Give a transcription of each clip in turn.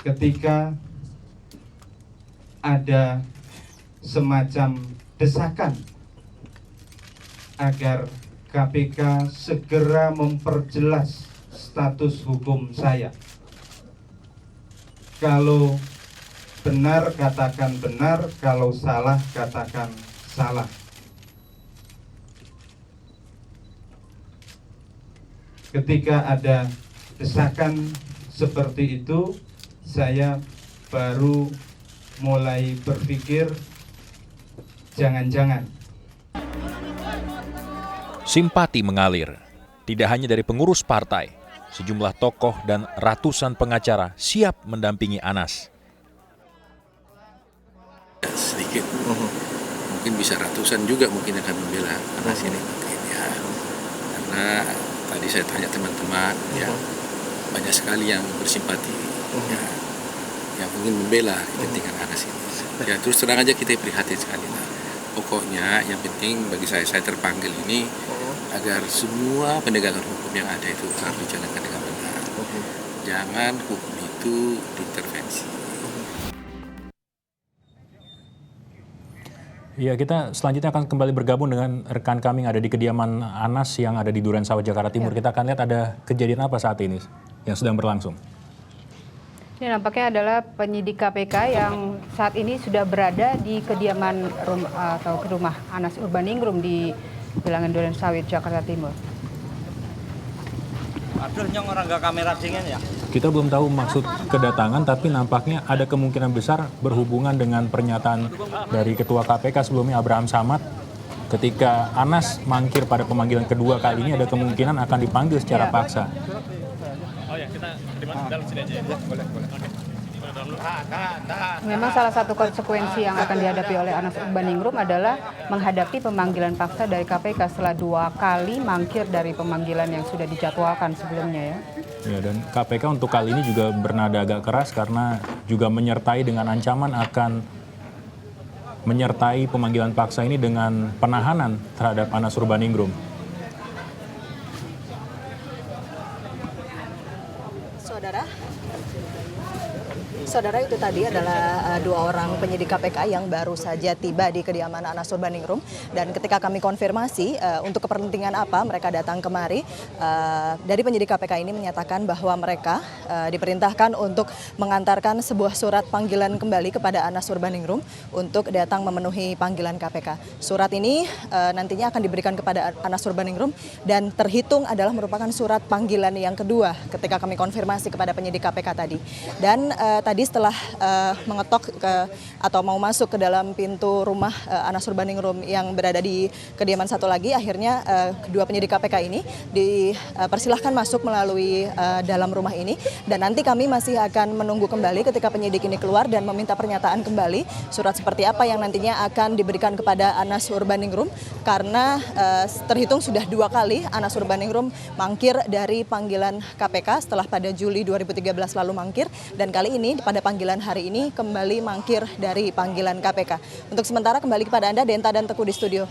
ketika ada semacam desakan agar KPK segera memperjelas status hukum saya. Kalau benar katakan benar, kalau salah katakan salah. Ketika ada desakan seperti itu, saya baru mulai berpikir jangan-jangan. Simpati mengalir, tidak hanya dari pengurus partai, sejumlah tokoh dan ratusan pengacara siap mendampingi Anas. Sedikit, mungkin bisa ratusan juga mungkin akan membela Anas ini mungkin ya. Karena tadi saya tanya teman-teman ya, banyak sekali yang bersimpati ya, yang ingin membela kepentingan Anas ini. Ya terus terang aja kita prihatin sekali lah. Pokoknya yang penting bagi saya terpanggil ini agar semua penegakan hukum yang ada itu harus dijalankan dengan benar. Jangan hukum itu diintervensi. Ya, kita selanjutnya akan kembali bergabung dengan rekan kami yang ada di kediaman Anas yang ada di Durensawit, Jakarta Timur. Kita akan lihat ada kejadian apa saat ini yang sedang berlangsung. Ini nampaknya adalah penyidik KPK yang saat ini sudah berada di kediaman rumah Anas Urbaningrum di Bilangan Durensawit, Jakarta Timur. Aduh, nyong orang nggak kamera dingin ya. Kita belum tahu maksud kedatangan, tapi nampaknya ada kemungkinan besar berhubungan dengan pernyataan dari Ketua KPK sebelumnya, Abraham Samad. Ketika Anas mangkir pada pemanggilan kedua kali ini, ada kemungkinan akan dipanggil secara paksa. Oh ya, kita terima dalam sini aja ya. Boleh. Memang salah satu konsekuensi yang akan dihadapi oleh Anas Urbaningrum adalah menghadapi pemanggilan paksa dari KPK setelah 2 kali mangkir dari pemanggilan yang sudah dijadwalkan sebelumnya ya. Ya, dan KPK untuk kali ini juga bernada agak keras karena juga menyertai dengan ancaman akan menyertai pemanggilan paksa ini dengan penahanan terhadap Anas Urbaningrum. Saudara, itu tadi adalah 2 orang penyidik KPK yang baru saja tiba di kediaman Anas Urbaningrum. Dan ketika kami konfirmasi untuk kepentingan apa mereka datang kemari, dari penyidik KPK ini menyatakan bahwa mereka diperintahkan untuk mengantarkan sebuah surat panggilan kembali kepada Anas Urbaningrum untuk datang memenuhi panggilan KPK. Surat ini nantinya akan diberikan kepada Anas Urbaningrum dan terhitung adalah merupakan surat panggilan yang kedua ketika kami konfirmasi kepada penyidik KPK tadi. Dan tadi setelah mengetok atau mau masuk ke dalam pintu rumah Anas Urbaningrum yang berada di kediaman satu lagi, akhirnya kedua penyidik KPK ini dipersilahkan masuk melalui dalam rumah ini. Dan nanti kami masih akan menunggu kembali ketika penyidik ini keluar dan meminta pernyataan kembali surat seperti apa yang nantinya akan diberikan kepada Anas Urbaningrum, karena terhitung sudah 2 kali Anas Urbaningrum mangkir dari panggilan KPK setelah pada Juli 2013 lalu mangkir, dan kali ini pada panggilan hari ini kembali mangkir dari panggilan KPK. Untuk sementara kembali kepada Anda, Denta dan Teguh di studio.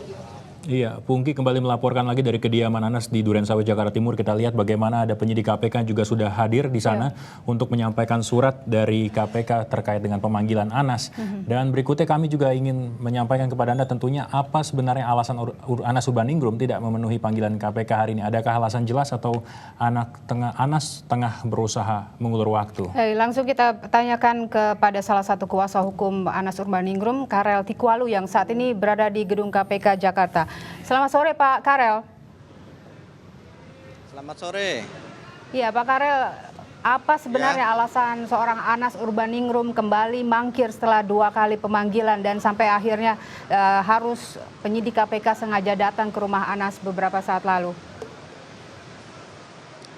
Iya, Pungki kembali melaporkan lagi dari kediaman Anas di Durensawit, Jakarta Timur. Kita lihat bagaimana ada penyidik KPK juga sudah hadir di sana untuk menyampaikan surat dari KPK terkait dengan pemanggilan Anas. Dan berikutnya kami juga ingin menyampaikan kepada Anda tentunya apa sebenarnya alasan Anas Urbaningrum tidak memenuhi panggilan KPK hari ini. Adakah alasan jelas atau Anas tengah berusaha mengulur waktu? Langsung kita tanyakan kepada salah satu kuasa hukum Anas Urbaningrum, Karel Tikwalu, yang saat ini berada di gedung KPK Jakarta. Selamat sore Pak Karel. Selamat sore. Iya Pak Karel, apa sebenarnya alasan seorang Anas Urbaningrum kembali mangkir setelah 2 kali pemanggilan dan sampai akhirnya harus penyidik KPK sengaja datang ke rumah Anas beberapa saat lalu?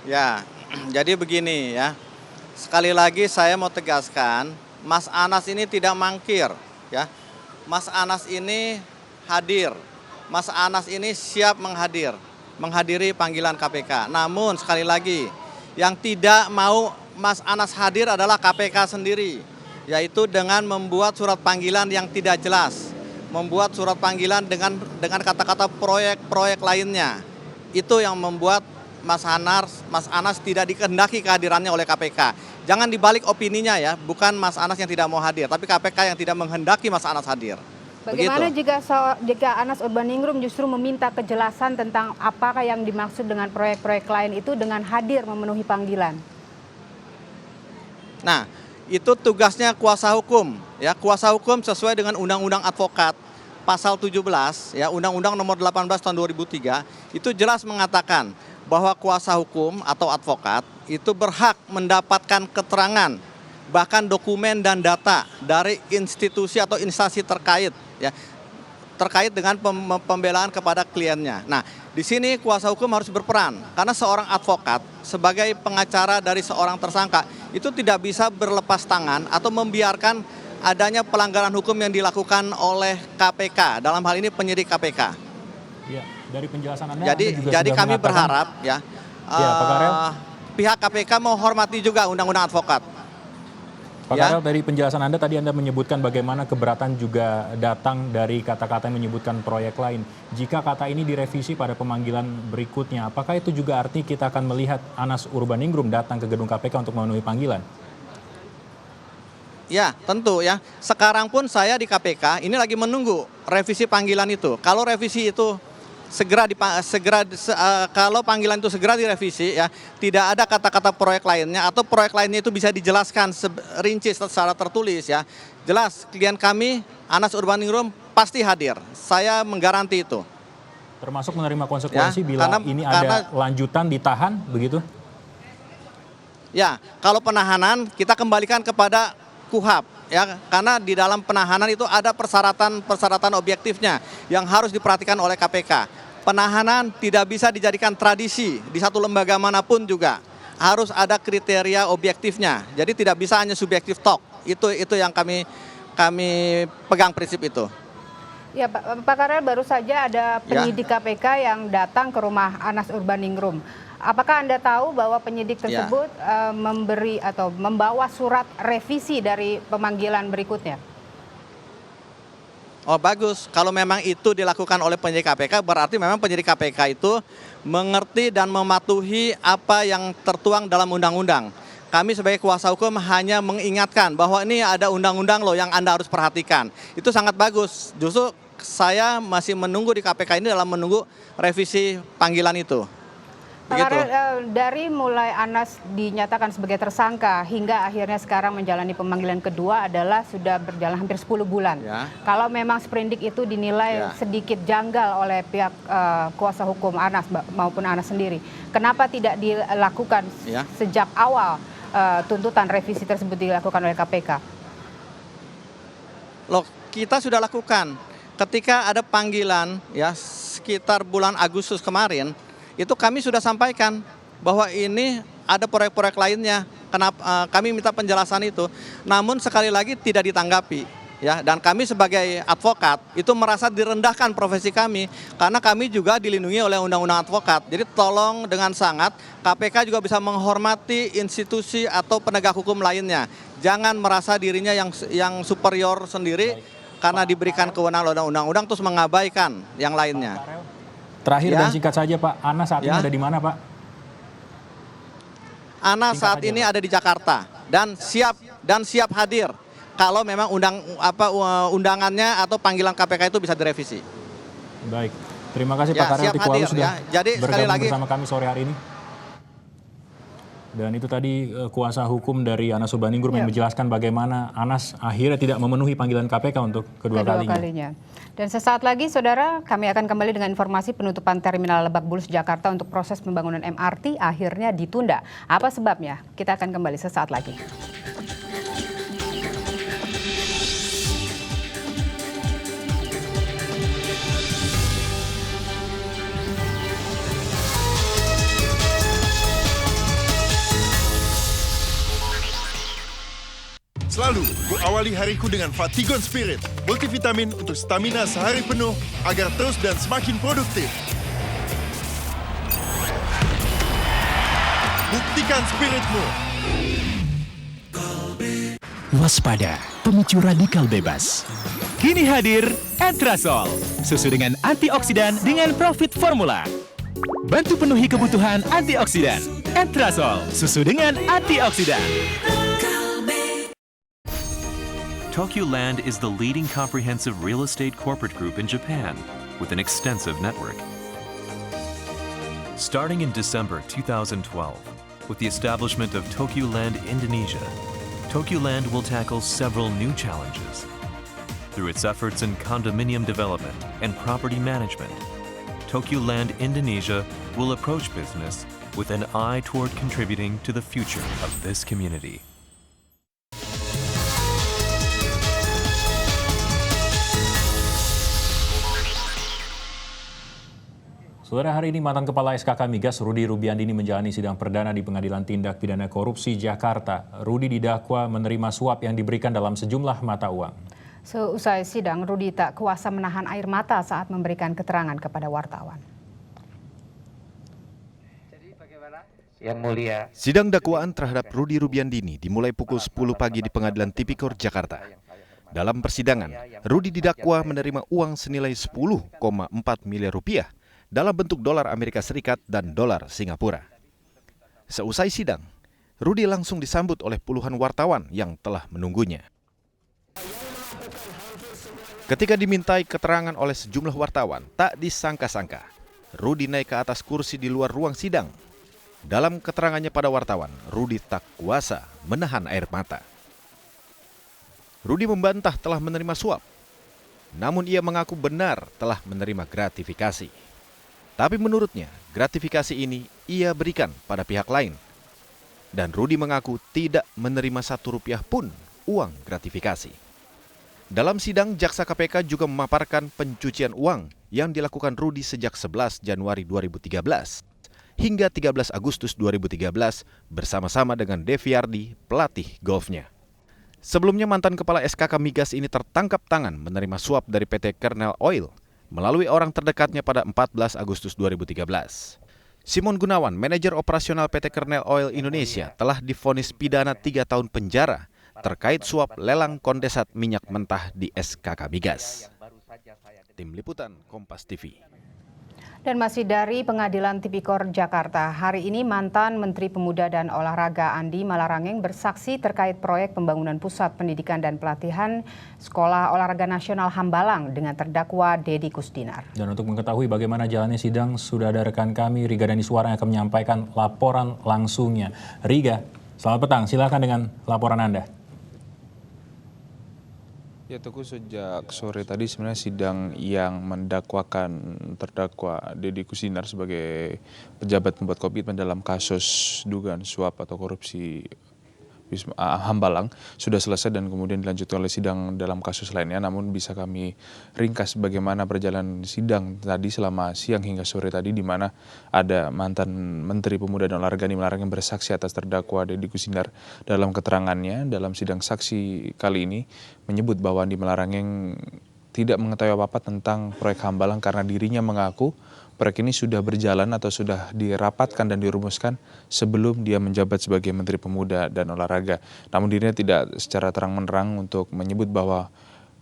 Ya, jadi begini ya. Sekali lagi saya mau tegaskan, Mas Anas ini tidak mangkir ya. Mas Anas ini hadir. Mas Anas ini siap menghadiri panggilan KPK. Namun sekali lagi, yang tidak mau Mas Anas hadir adalah KPK sendiri, yaitu dengan membuat surat panggilan yang tidak jelas, membuat surat panggilan dengan kata-kata proyek-proyek lainnya. Itu yang membuat Mas Anas tidak dikehendaki kehadirannya oleh KPK. Jangan dibalik opininya ya, bukan Mas Anas yang tidak mau hadir, tapi KPK yang tidak menghendaki Mas Anas hadir. Bagaimana Begitu. jika Anas Urbaningrum justru meminta kejelasan tentang apakah yang dimaksud dengan proyek-proyek lain itu dengan hadir memenuhi panggilan? Nah, itu tugasnya kuasa hukum. Ya, kuasa hukum sesuai dengan Undang-Undang Advokat pasal 17 ya, Undang-Undang Nomor 18 tahun 2003 itu jelas mengatakan bahwa kuasa hukum atau advokat itu berhak mendapatkan keterangan bahkan dokumen dan data dari institusi atau instansi terkait ya, terkait dengan pembelaan kepada kliennya. Nah, di sini kuasa hukum harus berperan karena seorang advokat sebagai pengacara dari seorang tersangka itu tidak bisa berlepas tangan atau membiarkan adanya pelanggaran hukum yang dilakukan oleh KPK, dalam hal ini penyidik KPK. Ya, dari penjelasan Anda Jadi sudah kami mengatakan- berharap ya, Pak Karel. pihak KPK menghormati juga Undang-Undang Advokat. Pak Ya. Karel, dari penjelasan Anda tadi Anda menyebutkan bagaimana keberatan juga datang dari kata-kata yang menyebutkan proyek lain. Jika kata ini direvisi pada pemanggilan berikutnya, apakah itu juga arti kita akan melihat Anas Urbaningrum datang ke gedung KPK untuk memenuhi panggilan? Ya, tentu ya. Sekarang pun saya di KPK ini lagi menunggu revisi panggilan itu. Kalau revisi itu kalau panggilan itu segera direvisi ya, tidak ada kata-kata proyek lainnya atau proyek lainnya itu bisa dijelaskan rinci secara tertulis ya. Jelas klien kami Anas Urbaningrum pasti hadir. Saya menggaranti itu. Termasuk menerima konsekuensi Ya, bila ini ada lanjutan ditahan begitu? Ya, kalau penahanan kita kembalikan kepada KUHAP ya, karena di dalam penahanan itu ada persyaratan objektifnya yang harus diperhatikan oleh KPK. Penahanan tidak bisa dijadikan tradisi di satu lembaga manapun juga. Harus ada kriteria objektifnya. Jadi tidak bisa hanya subjektif talk. Itu yang kami pegang prinsip itu. Ya, Pak Karel, baru saja ada penyidik KPK yang datang ke rumah Anas Urbaningrum. Apakah Anda tahu bahwa penyidik tersebut memberi atau membawa surat revisi dari pemanggilan berikutnya? Oh bagus, kalau memang itu dilakukan oleh penyidik KPK berarti memang penyidik KPK itu mengerti dan mematuhi apa yang tertuang dalam undang-undang. Kami sebagai kuasa hukum hanya mengingatkan bahwa ini ada undang-undang loh yang Anda harus perhatikan. Itu sangat bagus, justru saya masih menunggu di KPK ini dalam menunggu revisi panggilan itu. Pak Karel, dari mulai Anas dinyatakan sebagai tersangka hingga akhirnya sekarang menjalani pemanggilan kedua adalah sudah berjalan hampir 10 bulan. Ya. Kalau memang sprindik itu dinilai sedikit janggal oleh pihak kuasa hukum Anas maupun Anas sendiri, kenapa tidak dilakukan sejak awal tuntutan revisi tersebut dilakukan oleh KPK? Loh, kita sudah lakukan. Ketika ada panggilan ya sekitar bulan Agustus kemarin, itu kami sudah sampaikan bahwa ini ada proyek-proyek lainnya. Kenapa kami minta penjelasan itu? Namun sekali lagi tidak ditanggapi. Ya, dan kami sebagai advokat itu merasa direndahkan profesi kami karena kami juga dilindungi oleh Undang-Undang Advokat. Jadi tolong dengan sangat KPK juga bisa menghormati institusi atau penegak hukum lainnya. Jangan merasa dirinya yang superior sendiri karena diberikan kewenangan oleh undang-undang terus mengabaikan yang lainnya. Terakhir dan singkat saja Pak, Anas saat ini ada di mana Pak? Anas saat ini ada di Jakarta dan siap hadir kalau memang undangannya atau panggilan KPK itu bisa direvisi. Baik, terima kasih Pak Karel Tikwalu sudah bergabung bersama kami sore hari ini. Dan itu tadi kuasa hukum dari Anas Urbaningrum yang menjelaskan bagaimana Anas akhirnya tidak memenuhi panggilan KPK untuk kedua kalinya. Dan sesaat lagi, saudara, kami akan kembali dengan informasi penutupan Terminal Lebak Bulus Jakarta untuk proses pembangunan MRT akhirnya ditunda. Apa sebabnya? Kita akan kembali sesaat lagi. Selalu kuawali hariku dengan Fatigon Spirit, multivitamin untuk stamina sehari penuh agar terus dan semakin produktif. Buktikan spiritmu. Waspada, pemicu radikal bebas. Kini hadir Entrasol, susu dengan antioksidan dengan profit formula. Bantu penuhi kebutuhan antioksidan. Entrasol, susu dengan antioksidan. Tokyo Land is the leading comprehensive real estate corporate group in Japan with an extensive network. Starting in December 2012, with the establishment of Tokyo Land Indonesia, Tokyo Land will tackle several new challenges. Through its efforts in condominium development and property management, Tokyo Land Indonesia will approach business with an eye toward contributing to the future of this community. Saudara, hari ini mantan Kepala SKK Migas Rudy Rubiandini menjalani sidang perdana di Pengadilan Tindak Pidana Korupsi Jakarta. Rudy didakwa menerima suap yang diberikan dalam sejumlah mata uang. Seusai sidang, Rudy tak kuasa menahan air mata saat memberikan keterangan kepada wartawan. Yang mulia. Sidang dakwaan terhadap Rudy Rubiandini dimulai pukul 10 pagi di Pengadilan Tipikor Jakarta. Dalam persidangan, Rudy didakwa menerima uang senilai 10,4 miliar rupiah dalam bentuk dolar Amerika Serikat dan dolar Singapura. Seusai sidang, Rudy langsung disambut oleh puluhan wartawan yang telah menunggunya. Ketika dimintai keterangan oleh sejumlah wartawan, tak disangka-sangka, Rudy naik ke atas kursi di luar ruang sidang. Dalam keterangannya pada wartawan, Rudy tak kuasa menahan air mata. Rudy membantah telah menerima suap, namun ia mengaku benar telah menerima gratifikasi. Tapi menurutnya, gratifikasi ini ia berikan pada pihak lain. Dan Rudy mengaku tidak menerima Rp1 pun uang gratifikasi. Dalam sidang, jaksa KPK juga memaparkan pencucian uang yang dilakukan Rudy sejak 11 Januari 2013 hingga 13 Agustus 2013 bersama-sama dengan Deviardi, pelatih golfnya. Sebelumnya mantan Kepala SKK Migas ini tertangkap tangan menerima suap dari PT Kernel Oil melalui orang terdekatnya pada 14 Agustus 2013. Simon Gunawan, manajer operasional PT Kernel Oil Indonesia, telah divonis pidana 3 tahun penjara terkait suap lelang kondensat minyak mentah di SKK Migas. Tim Liputan Kompas TV. Dan masih dari Pengadilan Tipikor Jakarta, hari ini mantan Menteri Pemuda dan Olahraga Andi Malarangeng bersaksi terkait proyek pembangunan Pusat Pendidikan dan Pelatihan Sekolah Olahraga Nasional Hambalang dengan terdakwa Deddy Kusdinar. Dan untuk mengetahui bagaimana jalannya sidang, sudah ada rekan kami Riga Daniswara yang akan menyampaikan laporan langsungnya. Riga, selamat petang, silakan dengan laporan Anda. Ya, Teguh, sejak sore tadi sebenarnya sidang yang mendakwakan terdakwa Deddy Kusdinar sebagai pejabat pembuat komitmen dalam kasus dugaan suap atau korupsi Hambalang sudah selesai dan kemudian dilanjutkan oleh sidang dalam kasus lainnya. Namun bisa kami ringkas bagaimana perjalanan sidang tadi selama siang hingga sore tadi, di mana ada mantan Menteri Pemuda dan Olahraga Andi Malarangeng bersaksi atas terdakwa Deddy Kusdinar. Dalam keterangannya dalam sidang saksi kali ini menyebut bahwa Andi Malarangeng tidak mengetahui apa-apa tentang proyek Hambalang karena dirinya mengaku proyek ini sudah berjalan atau sudah dirapatkan dan dirumuskan sebelum dia menjabat sebagai Menteri Pemuda dan Olahraga. Namun dirinya tidak secara terang-menerang untuk menyebut bahwa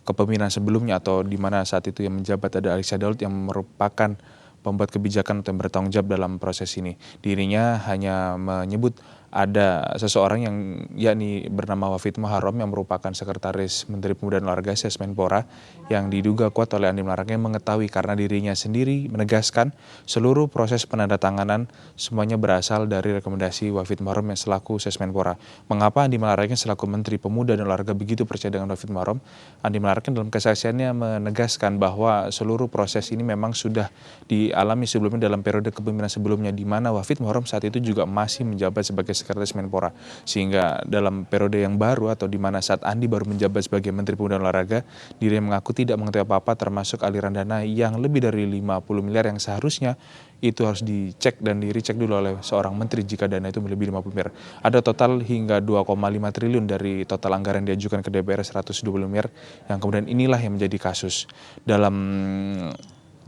kepemimpinan sebelumnya atau di mana saat itu yang menjabat ada Alisha Daud yang merupakan pembuat kebijakan atau yang bertanggung jawab dalam proses ini. Dirinya hanya menyebut ada seseorang yang yakni bernama Wafid Muharram yang merupakan sekretaris Menteri Pemuda dan Olahraga Sesmenpora yang diduga kuat oleh Andi Malarangeng mengetahui karena dirinya sendiri menegaskan seluruh proses penandatanganan semuanya berasal dari rekomendasi Wafid Muharram yang selaku Sesmenpora. Mengapa Andi Malarangeng selaku Menteri Pemuda dan Olahraga begitu percaya dengan Wafid Muharram? Andi Malarangeng dalam kesaksiannya menegaskan bahwa seluruh proses ini memang sudah dialami sebelumnya dalam periode kepemimpinan sebelumnya, di mana Wafid Muharram saat itu juga masih menjabat sebagai sekretaris Menpora, sehingga dalam periode yang baru atau di mana saat Andi baru menjabat sebagai Menteri Pemuda dan Olahraga, dirinya mengaku tidak mengetahui apa-apa termasuk aliran dana yang lebih dari 50 miliar yang seharusnya itu harus dicek dan di-recheck dulu oleh seorang menteri jika dana itu melebihi 50 miliar. Ada total hingga 2,5 triliun dari total anggaran diajukan ke DPR 120 miliar yang kemudian inilah yang menjadi kasus. Dalam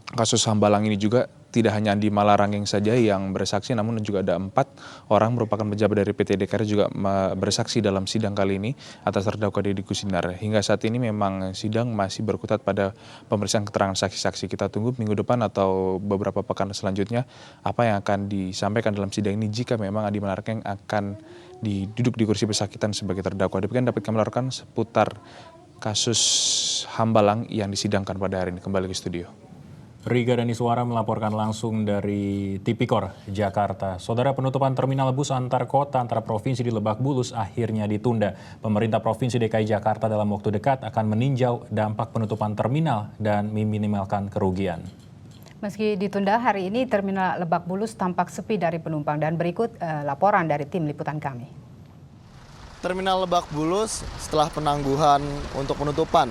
kasus Hambalang ini juga tidak hanya Andi Malarangeng saja yang bersaksi, namun juga ada 4 orang merupakan pejabat dari PT DKR juga bersaksi dalam sidang kali ini atas terdakwa Deddy Kusdinar. Hingga saat ini memang sidang masih berkutat pada pemeriksaan keterangan saksi-saksi. Kita tunggu minggu depan atau beberapa pekan selanjutnya apa yang akan disampaikan dalam sidang ini jika memang Andi Malarangeng akan duduk di kursi pesakitan sebagai terdakwa. Demikian dapat kami laporkan seputar kasus Hambalang yang disidangkan pada hari ini. Kembali ke studio. Riga Daniswara melaporkan langsung dari Tipikor, Jakarta. Saudara, penutupan terminal bus antar kota antara provinsi di Lebak Bulus akhirnya ditunda. Pemerintah Provinsi DKI Jakarta dalam waktu dekat akan meninjau dampak penutupan terminal dan meminimalkan kerugian. Meski ditunda, hari ini terminal Lebak Bulus tampak sepi dari penumpang. Dan berikut laporan dari tim liputan kami. Terminal Lebak Bulus setelah penangguhan untuk penutupan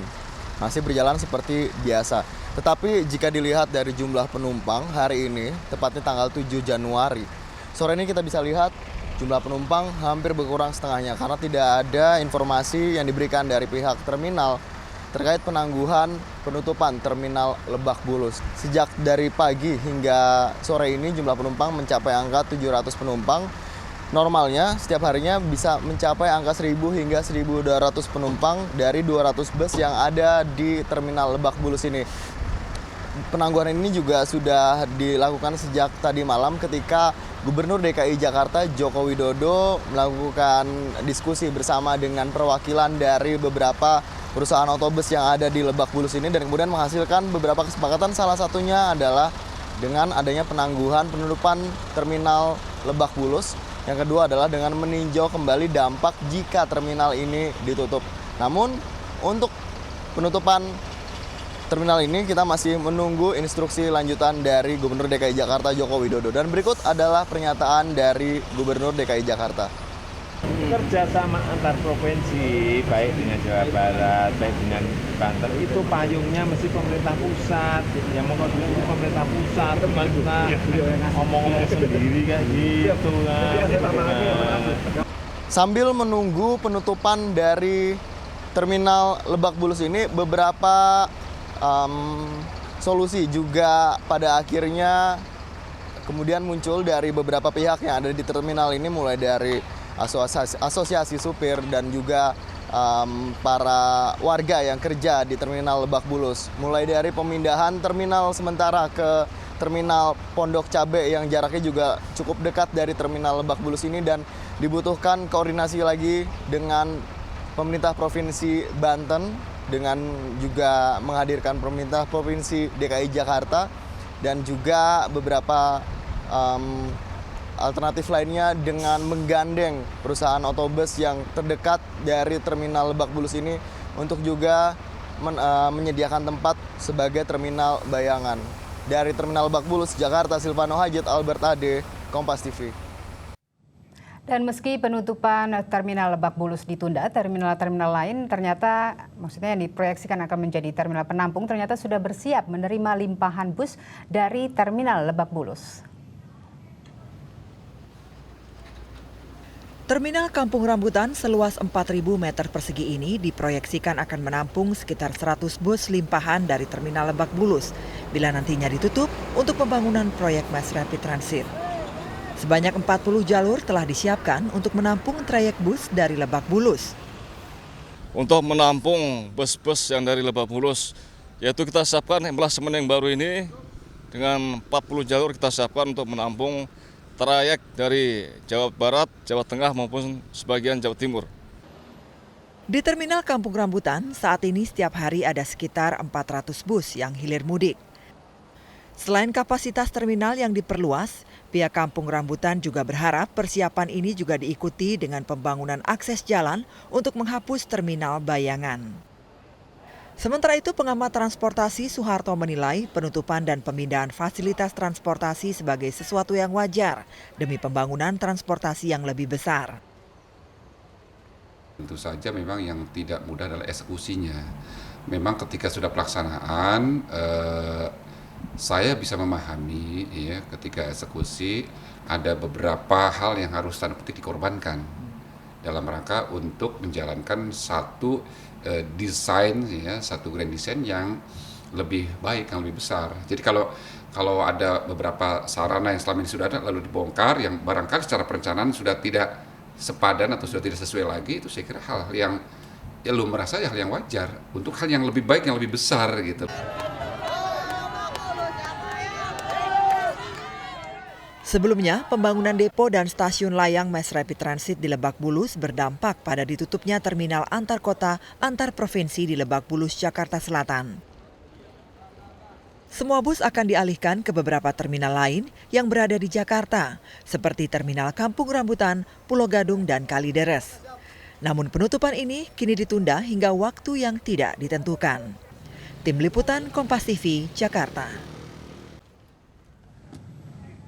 masih berjalan seperti biasa. Tetapi jika dilihat dari jumlah penumpang hari ini, tepatnya tanggal 7 Januari, sore ini kita bisa lihat jumlah penumpang hampir berkurang setengahnya karena tidak ada informasi yang diberikan dari pihak terminal terkait penangguhan penutupan terminal Lebak Bulus. Sejak dari pagi hingga sore ini jumlah penumpang mencapai angka 700 penumpang. Normalnya setiap harinya bisa mencapai angka 1.000 hingga 1.200 penumpang dari 200 bus yang ada di terminal Lebak Bulus ini. Penangguhan ini juga sudah dilakukan sejak tadi malam ketika Gubernur DKI Jakarta Joko Widodo melakukan diskusi bersama dengan perwakilan dari beberapa perusahaan otobus yang ada di Lebak Bulus ini dan kemudian menghasilkan beberapa kesepakatan. Salah satunya adalah dengan adanya penangguhan penutupan terminal Lebak Bulus. Yang kedua adalah dengan meninjau kembali dampak jika terminal ini ditutup. Namun untuk penutupan terminal ini kita masih menunggu instruksi lanjutan dari Gubernur DKI Jakarta Joko Widodo. Dan berikut adalah pernyataan dari Gubernur DKI Jakarta. Kerjasama antar provinsi, baik dengan Jawa Barat, baik dengan Banten, itu payungnya mesti pemerintah pusat. Yang mau itu pemerintah pusat, bukan kita ngomong-ngomong sendiri kayak gitu kan. Sambil menunggu penutupan dari terminal Lebak Bulus ini, beberapa solusi juga pada akhirnya kemudian muncul dari beberapa pihak yang ada di terminal ini, mulai dari asosiasi supir dan juga para warga yang kerja di terminal Lebak Bulus. Mulai dari pemindahan terminal sementara ke terminal Pondok Cabe yang jaraknya juga cukup dekat dari terminal Lebak Bulus ini dan dibutuhkan koordinasi lagi dengan pemerintah Provinsi Banten dengan juga menghadirkan pemerintah Provinsi DKI Jakarta dan juga beberapa alternatif lainnya dengan menggandeng perusahaan otobus yang terdekat dari terminal Lebak Bulus ini untuk juga menyediakan tempat sebagai terminal bayangan. Dari terminal Lebak Bulus, Jakarta, Silvano Hajat, Albert Ade, Kompas TV. Dan meski penutupan terminal Lebak Bulus ditunda, terminal-terminal lain ternyata maksudnya yang diproyeksikan akan menjadi terminal penampung ternyata sudah bersiap menerima limpahan bus dari terminal Lebak Bulus. Terminal Kampung Rambutan seluas 4.000 meter persegi ini diproyeksikan akan menampung sekitar 100 bus limpahan dari terminal Lebak Bulus bila nantinya ditutup untuk pembangunan proyek Mass Rapid Transit. Sebanyak 40 jalur telah disiapkan untuk menampung trayek bus dari Lebak Bulus. Untuk menampung bus-bus yang dari Lebak Bulus, yaitu kita siapkan emblasmen yang baru ini dengan 40 jalur kita siapkan untuk menampung trayek dari Jawa Barat, Jawa Tengah maupun sebagian Jawa Timur. Di Terminal Kampung Rambutan, saat ini setiap hari ada sekitar 400 bus yang hilir mudik. Selain kapasitas terminal yang diperluas, pihak Kampung Rambutan juga berharap persiapan ini juga diikuti dengan pembangunan akses jalan untuk menghapus terminal bayangan. Sementara itu, pengamat transportasi Soeharto menilai penutupan dan pemindahan fasilitas transportasi sebagai sesuatu yang wajar demi pembangunan transportasi yang lebih besar. Tentu saja memang yang tidak mudah adalah eksekusinya. Memang ketika sudah pelaksanaan, saya bisa memahami ya, ketika eksekusi ada beberapa hal yang harus tanda petik dikorbankan dalam rangka untuk menjalankan satu desain ya, satu grand design yang lebih baik, yang lebih besar. Jadi kalau ada beberapa sarana yang selama ini sudah ada lalu dibongkar yang barangkali secara perencanaan sudah tidak sepadan atau sudah tidak sesuai lagi, itu saya kira hal yang ya lumrah saja, hal yang wajar untuk hal yang lebih baik, yang lebih besar gitu. Sebelumnya, pembangunan depo dan stasiun layang Mass Rapid Transit di Lebak Bulus berdampak pada ditutupnya terminal antar kota antar provinsi di Lebak Bulus, Jakarta Selatan. Semua bus akan dialihkan ke beberapa terminal lain yang berada di Jakarta, seperti Terminal Kampung Rambutan, Pulau Gadung, dan Kalideres. Namun penutupan ini kini ditunda hingga waktu yang tidak ditentukan. Tim Liputan Kompas TV, Jakarta.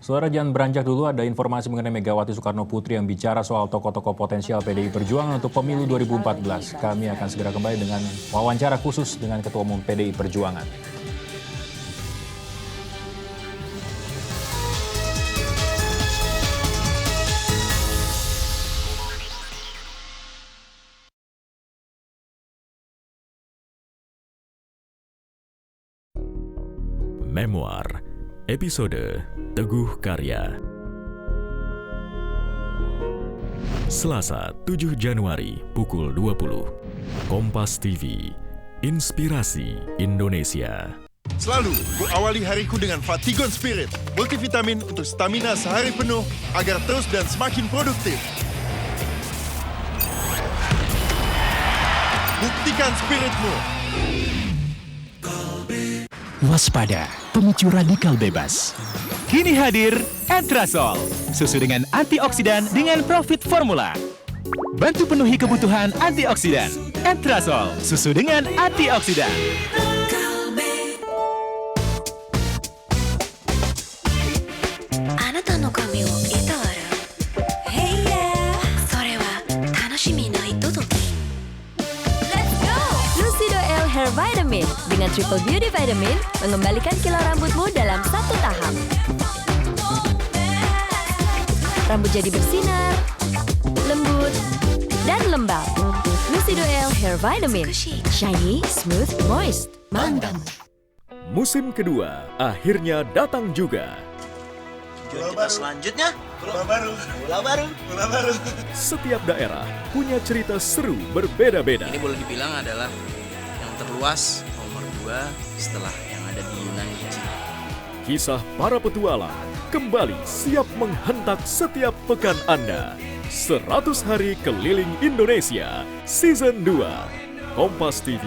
Saudara, jangan beranjak dulu, ada informasi mengenai Megawati Soekarno Putri yang bicara soal tokoh-tokoh potensial PDI Perjuangan untuk pemilu 2014. Kami akan segera kembali dengan wawancara khusus dengan Ketua Umum PDI Perjuangan. Memoir, episode Teguh Karya. Selasa 7 Januari pukul 20. Kompas TV, Inspirasi Indonesia. Selalu kuawali hariku dengan Fatigon Spirit, multivitamin untuk stamina sehari penuh agar terus dan semakin produktif. Buktikan spiritmu. Waspada, pemicu radikal bebas. Kini hadir Entrasol, susu dengan antioksidan dengan profit formula. Bantu penuhi kebutuhan antioksidan. Entrasol, susu dengan antioksidan. Hair Vitamin dengan Triple Beauty Vitamin mengembalikan kilau rambutmu dalam satu tahap. Rambut jadi bersinar, lembut, dan lembab. Lucido L Hair Vitamin, shiny, smooth, moist, mantap. Musim kedua akhirnya datang juga. Kita selanjutnya, bola baru. Setiap daerah punya cerita seru berbeda-beda. Ini boleh dibilang adalah terluas nomor 2 setelah yang ada di Yunani. Kisah para petualang kembali siap menghentak setiap pekan Anda. 100 hari keliling Indonesia Season 2. Kompas TV,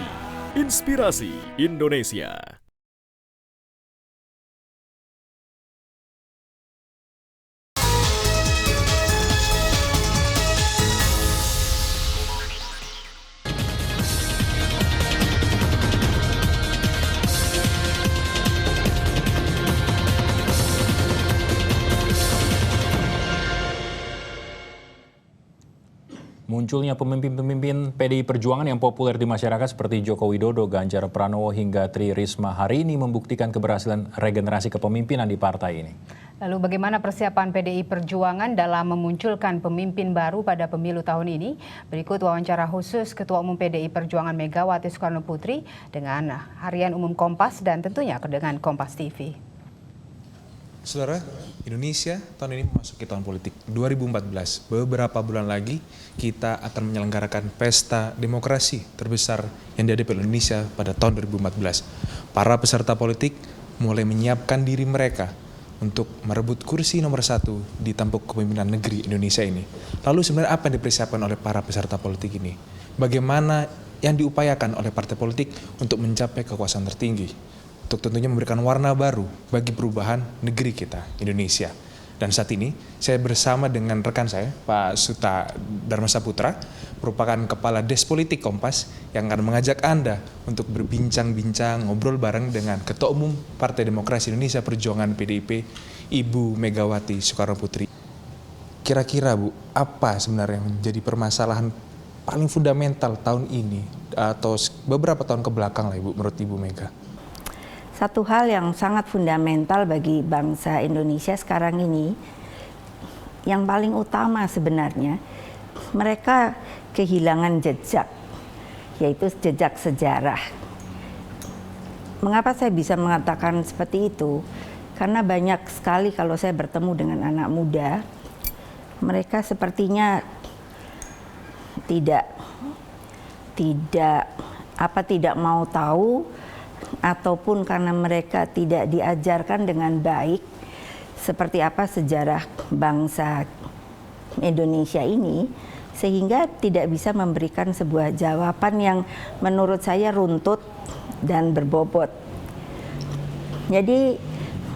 Inspirasi Indonesia. Munculnya pemimpin-pemimpin PDI Perjuangan yang populer di masyarakat seperti Joko Widodo, Ganjar Pranowo hingga Tri Risma hari ini membuktikan keberhasilan regenerasi kepemimpinan di partai ini. Lalu bagaimana persiapan PDI Perjuangan dalam memunculkan pemimpin baru pada pemilu tahun ini? Berikut wawancara khusus Ketua Umum PDI Perjuangan Megawati Soekarno Putri dengan Harian Umum Kompas dan tentunya dengan Kompas TV. Saudara, Indonesia tahun ini memasuki tahun politik 2014. Beberapa bulan lagi kita akan menyelenggarakan pesta demokrasi terbesar yang dihadapi Indonesia pada tahun 2014. Para peserta politik mulai menyiapkan diri mereka untuk merebut kursi nomor 1 di tampuk kepemimpinan negeri Indonesia ini. Lalu sebenarnya apa yang dipersiapkan oleh para peserta politik ini? Bagaimana yang diupayakan oleh partai politik untuk mencapai kekuasaan tertinggi? Untuk tentunya memberikan warna baru bagi perubahan negeri kita, Indonesia. Dan saat ini saya bersama dengan rekan saya, Pak Suta Dharma Saputra, merupakan Kepala Des Politik Kompas yang akan mengajak Anda untuk berbincang-bincang, ngobrol bareng dengan Ketua Umum Partai Demokrasi Indonesia Perjuangan PDIP, Ibu Megawati Soekarno Putri. Kira-kira Bu, apa sebenarnya yang menjadi permasalahan paling fundamental tahun ini atau beberapa tahun ke belakang lah Ibu, menurut Ibu Mega? Satu hal yang sangat fundamental bagi bangsa Indonesia sekarang ini, yang paling utama sebenarnya, mereka kehilangan jejak, yaitu jejak sejarah. Mengapa saya bisa mengatakan seperti itu? Karena banyak sekali kalau saya bertemu dengan anak muda, mereka sepertinya tidak mau tahu, ataupun karena mereka tidak diajarkan dengan baik, seperti apa sejarah bangsa Indonesia ini, sehingga tidak bisa memberikan sebuah jawaban yang menurut saya runtut dan berbobot. Jadi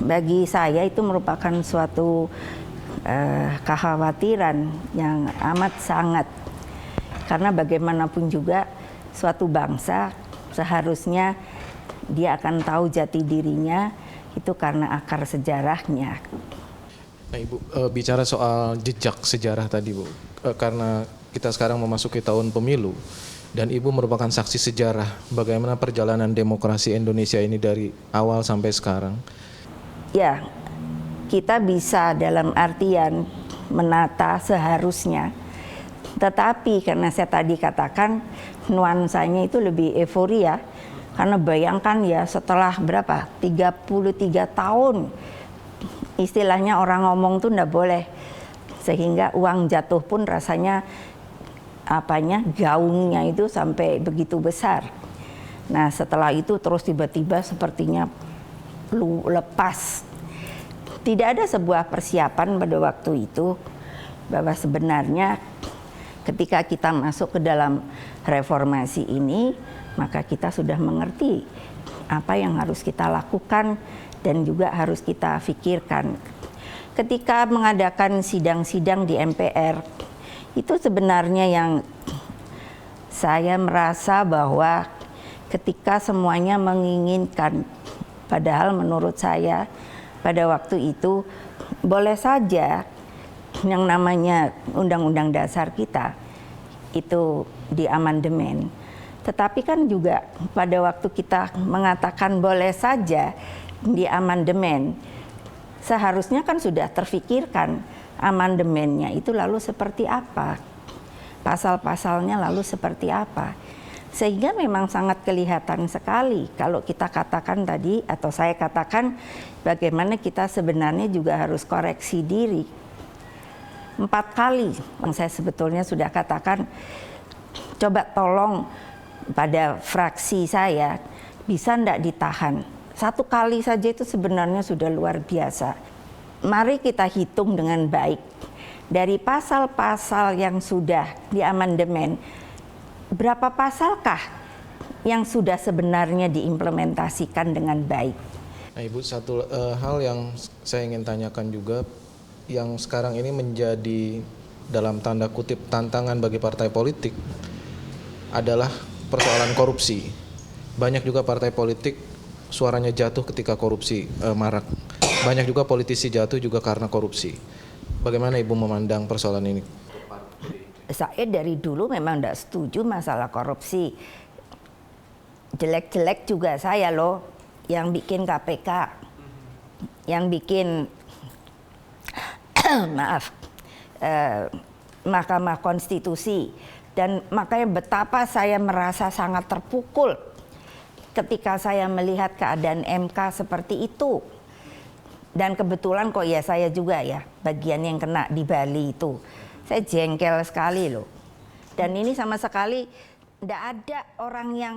bagi saya itu merupakan suatu kekhawatiran yang amat sangat, karena bagaimanapun juga suatu bangsa seharusnya dia akan tahu jati dirinya itu karena akar sejarahnya. Nah Ibu, bicara soal jejak sejarah tadi Bu, karena kita sekarang memasuki tahun pemilu dan Ibu merupakan saksi sejarah bagaimana perjalanan demokrasi Indonesia ini dari awal sampai sekarang. Ya, kita bisa dalam artian menata seharusnya, tetapi karena saya tadi katakan nuansanya itu lebih euforia, karena bayangkan ya setelah berapa, 33 tahun istilahnya orang ngomong tuh nggak boleh, sehingga uang jatuh pun rasanya gaungnya itu sampai begitu besar. Nah setelah itu terus tiba-tiba sepertinya lepas. Tidak ada sebuah persiapan pada waktu itu bahwa sebenarnya ketika kita masuk ke dalam reformasi ini, maka kita sudah mengerti apa yang harus kita lakukan dan juga harus kita pikirkan. Ketika mengadakan sidang-sidang di MPR, itu sebenarnya yang saya merasa bahwa ketika semuanya menginginkan, padahal menurut saya pada waktu itu boleh saja yang namanya Undang-Undang Dasar kita itu diamandemen. Tetapi kan juga pada waktu kita mengatakan boleh saja diamandemen, seharusnya kan sudah terfikirkan amandemennya itu lalu seperti apa, pasal-pasalnya lalu seperti apa. Sehingga memang sangat kelihatan sekali kalau kita katakan tadi, atau saya katakan bagaimana kita sebenarnya juga harus koreksi diri. 4 kali yang saya sebetulnya sudah katakan, coba tolong pada fraksi saya bisa enggak ditahan. 1 kali saja itu sebenarnya sudah luar biasa. Mari kita hitung dengan baik. Dari pasal-pasal yang sudah diamandemen, berapa pasalkah yang sudah sebenarnya diimplementasikan dengan baik? Nah Ibu, satu hal yang saya ingin tanyakan juga, yang sekarang ini menjadi dalam tanda kutip tantangan bagi partai politik adalah persoalan korupsi. Banyak juga partai politik suaranya jatuh ketika korupsi marak. Banyak juga politisi jatuh juga karena korupsi. Bagaimana Ibu memandang persoalan ini? Saya dari dulu memang tidak setuju masalah korupsi. Jelek-jelek juga saya loh yang bikin KPK, yang bikin Mahkamah Konstitusi. Dan makanya betapa saya merasa sangat terpukul ketika saya melihat keadaan MK seperti itu. Dan kebetulan kok ya saya juga ya bagian yang kena di Bali itu. Saya jengkel sekali loh. Dan ini sama sekali tidak ada orang yang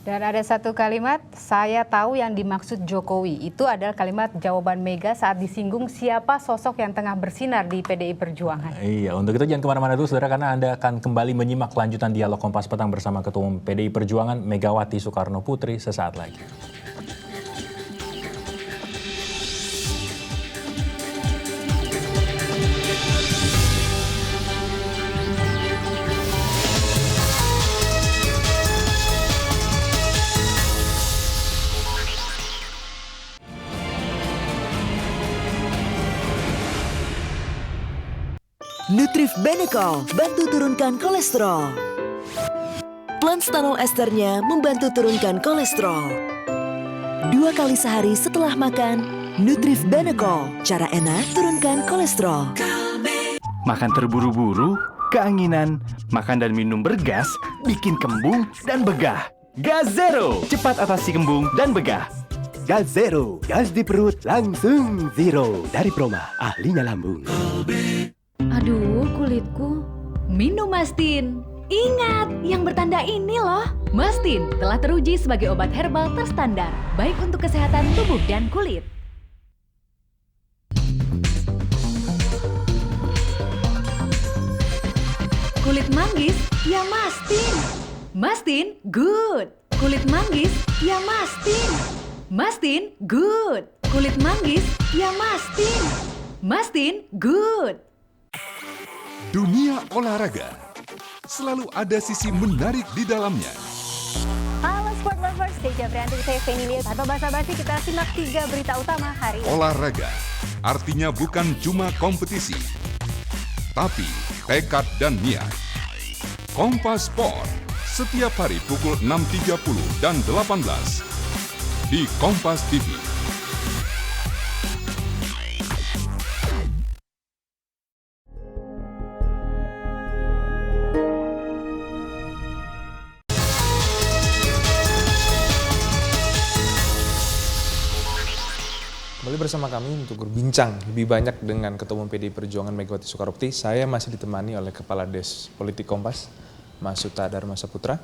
Dan ada satu kalimat, saya tahu yang dimaksud Jokowi. Itu adalah kalimat jawaban Mega saat disinggung siapa sosok yang tengah bersinar di PDI Perjuangan. Iya, untuk itu jangan kemana-mana dulu saudara, karena Anda akan kembali menyimak lanjutan dialog Kompas Petang bersama Ketua Umum PDI Perjuangan Megawati Soekarno Putri sesaat lagi. Nutrif Benecol bantu turunkan kolesterol. Plan stanol esternya membantu turunkan kolesterol. 2 kali sehari setelah makan, Nutrif Benecol. Cara enak turunkan kolesterol. Makan terburu-buru, keanginan, makan dan minum bergas, bikin kembung dan begah. Gazero, cepat atasi kembung dan begah. Gazero, gas di perut langsung zero. Dari Proma, ahlinya lambung. Aduh, kulitku. Minum Mastin. Ingat, yang bertanda ini loh. Mastin telah teruji sebagai obat herbal terstandar, baik untuk kesehatan tubuh dan kulit. Kulit manggis, ya Mastin. Mastin, good. Kulit manggis, ya Mastin. Mastin, good. Kulit manggis, ya Mastin. Mastin, good. Dunia olahraga selalu ada sisi menarik di dalamnya. Halo Sport Lovers, Deja Brianti, saya Fenilia. Tanpa basa-basi kita simak 3 berita utama hari ini. Olahraga artinya bukan cuma kompetisi, tapi tekad dan niat. Kompas Sport setiap hari pukul 6.30 dan 18 di Kompas TV. Kembali bersama kami untuk berbincang lebih banyak dengan Ketua Umum PDI Perjuangan Megawati Soekarnoputri. Saya masih ditemani oleh Kepala Des Politik Kompas, Mas Suta Dharma Saputra.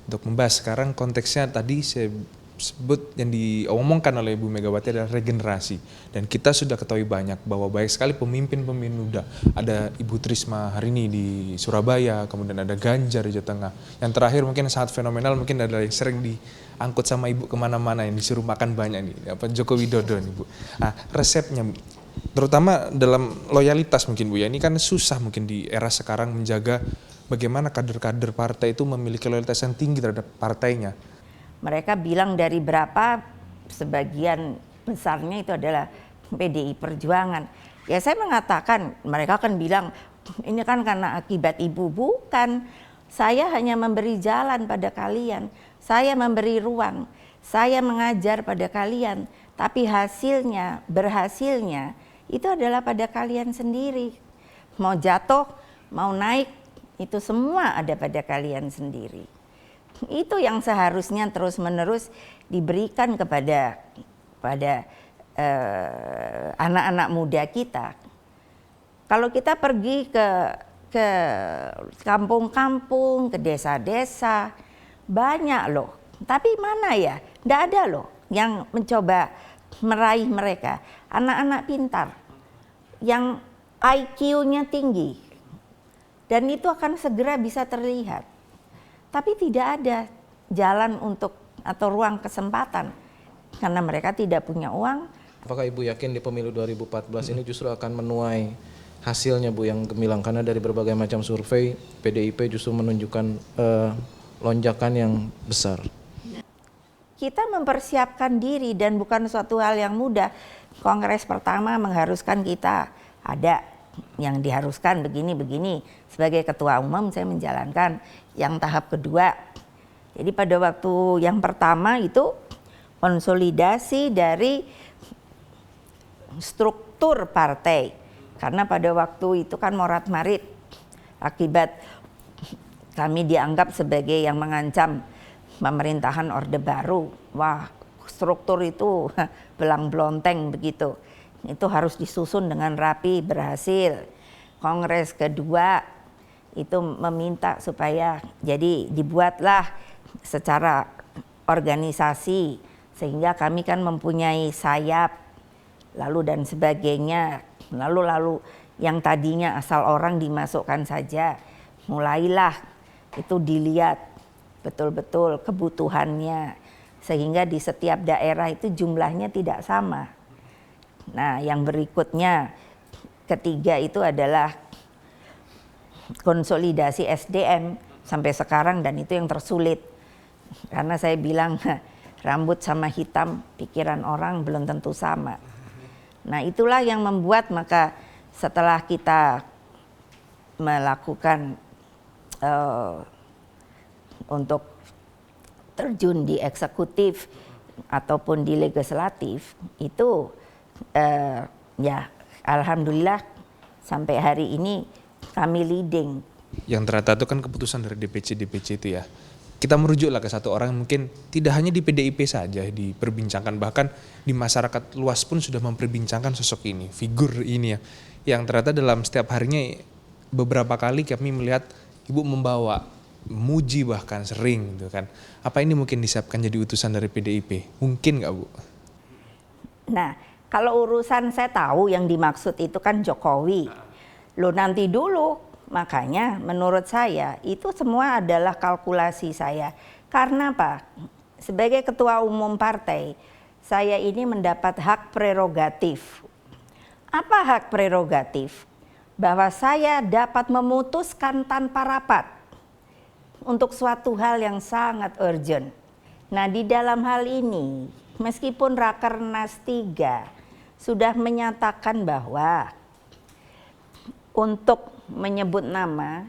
Untuk membahas sekarang konteksnya tadi saya sebut yang diomongkan oleh Ibu Megawati adalah regenerasi. Dan kita sudah ketahui banyak bahwa banyak sekali pemimpin-pemimpin muda. Ada Ibu Trisma hari ini di Surabaya, kemudian ada Ganjar di Jawa Tengah. Yang terakhir mungkin sangat fenomenal, mungkin adalah yang sering diangkut sama Ibu kemana-mana, yang disuruh makan banyak nih, Joko Widodo nih Bu. Nah resepnya Bu, terutama dalam loyalitas mungkin Bu ya, ini kan susah mungkin di era sekarang menjaga bagaimana kader-kader partai itu memiliki loyalitas yang tinggi terhadap partainya. Mereka bilang dari berapa, sebagian besarnya itu adalah PDI Perjuangan. Ya saya mengatakan, mereka kan bilang ini kan karena akibat ibu. Bukan, saya hanya memberi jalan pada kalian, saya memberi ruang, saya mengajar pada kalian. Tapi hasilnya, berhasilnya itu adalah pada kalian sendiri. Mau jatuh, mau naik, itu semua ada pada kalian sendiri. Itu yang seharusnya terus-menerus diberikan kepada anak-anak muda kita. Kalau kita pergi ke kampung-kampung, ke desa-desa, banyak loh. Tapi mana ya? Nggak ada loh yang mencoba meraih mereka. Anak-anak pintar, yang IQ-nya tinggi. Dan itu akan segera bisa terlihat. Tapi tidak ada jalan untuk atau ruang kesempatan karena mereka tidak punya uang. Apakah Ibu yakin di pemilu 2014 ini justru akan menuai hasilnya Bu yang gemilang? Karena dari berbagai macam survei PDIP justru menunjukkan lonjakan yang besar. Kita mempersiapkan diri dan bukan suatu hal yang mudah. Kongres pertama mengharuskan kita ada yang diharuskan begini-begini. Sebagai ketua umum saya menjalankan yang tahap kedua. Jadi pada waktu yang pertama itu konsolidasi dari struktur partai. Karena pada waktu itu kan morat-marit akibat kami dianggap sebagai yang mengancam pemerintahan Orde Baru. Wah, struktur itu belang-belonteng begitu. Itu harus disusun dengan rapi, berhasil. Kongres kedua itu meminta supaya jadi dibuatlah secara organisasi sehingga kami kan mempunyai sayap lalu dan sebagainya. Lalu yang tadinya asal orang dimasukkan saja, mulailah itu dilihat betul-betul kebutuhannya sehingga di setiap daerah itu jumlahnya tidak sama. Nah, yang berikutnya ketiga itu adalah konsolidasi SDM sampai sekarang dan itu yang tersulit. Karena saya bilang rambut sama hitam pikiran orang belum tentu sama. Nah, itulah yang membuat maka setelah kita melakukan untuk terjun di eksekutif ataupun di legislatif itu ya alhamdulillah sampai hari ini kami leading. Yang ternyata itu kan keputusan dari DPC itu ya. Kita merujuklah ke satu orang mungkin tidak hanya di PDIP saja diperbincangkan, bahkan di masyarakat luas pun sudah memperbincangkan sosok ini, figur ini ya. Yang ternyata dalam setiap harinya beberapa kali kami melihat Ibu membawa, muji bahkan sering gitu kan. Apa ini mungkin disiapkan jadi utusan dari PDIP? Mungkin nggak Bu? Nah, kalau urusan saya tahu yang dimaksud itu kan Jokowi. Loh nanti dulu Makanya menurut saya itu semua adalah kalkulasi saya. Karena apa? Sebagai ketua umum partai, saya ini mendapat hak prerogatif. Apa hak prerogatif? Bahwa saya dapat memutuskan tanpa rapat untuk suatu hal yang sangat urgent. Nah, di dalam hal ini, meskipun Rakernas 3 sudah menyatakan bahwa untuk menyebut nama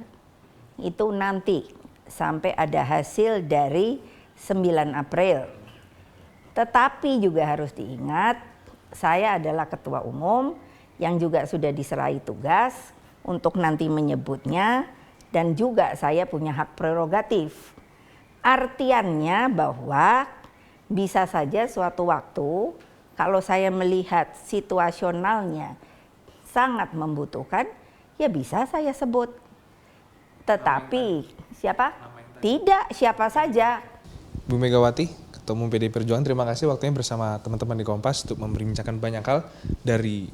itu nanti sampai ada hasil dari 9 April. Tetapi juga harus diingat, saya adalah ketua umum yang juga sudah diserahi tugas untuk nanti menyebutnya dan juga saya punya hak prerogatif. Artiannya bahwa bisa saja suatu waktu kalau saya melihat situasionalnya sangat membutuhkan, ya bisa saya sebut. Tetapi siapa? Tidak, siapa saja. Bu Megawati, Ketua Umum PDI Perjuangan, terima kasih waktunya bersama teman-teman di Kompas untuk membincangkan banyak hal dari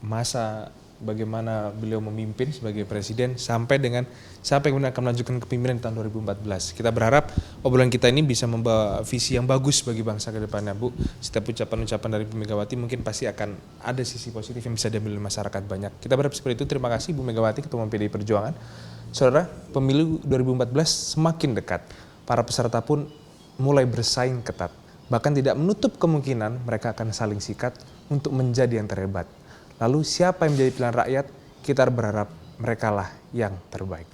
masa bagaimana beliau memimpin sebagai presiden sampai kemudian akan melanjutkan kepemimpinan di tahun 2014. Kita berharap obrolan kita ini bisa membawa visi yang bagus bagi bangsa ke depannya, Bu. Setiap ucapan-ucapan dari Bu Megawati mungkin pasti akan ada sisi positif yang bisa diambil oleh masyarakat banyak. Kita berharap seperti itu. Terima kasih Bu Megawati, Ketua Umum PDI Perjuangan. Saudara, pemilu 2014 semakin dekat. Para peserta pun mulai bersaing ketat. Bahkan tidak menutup kemungkinan mereka akan saling sikat untuk menjadi yang terhebat. Lalu siapa yang menjadi pilihan rakyat? Kita berharap merekalah yang terbaik.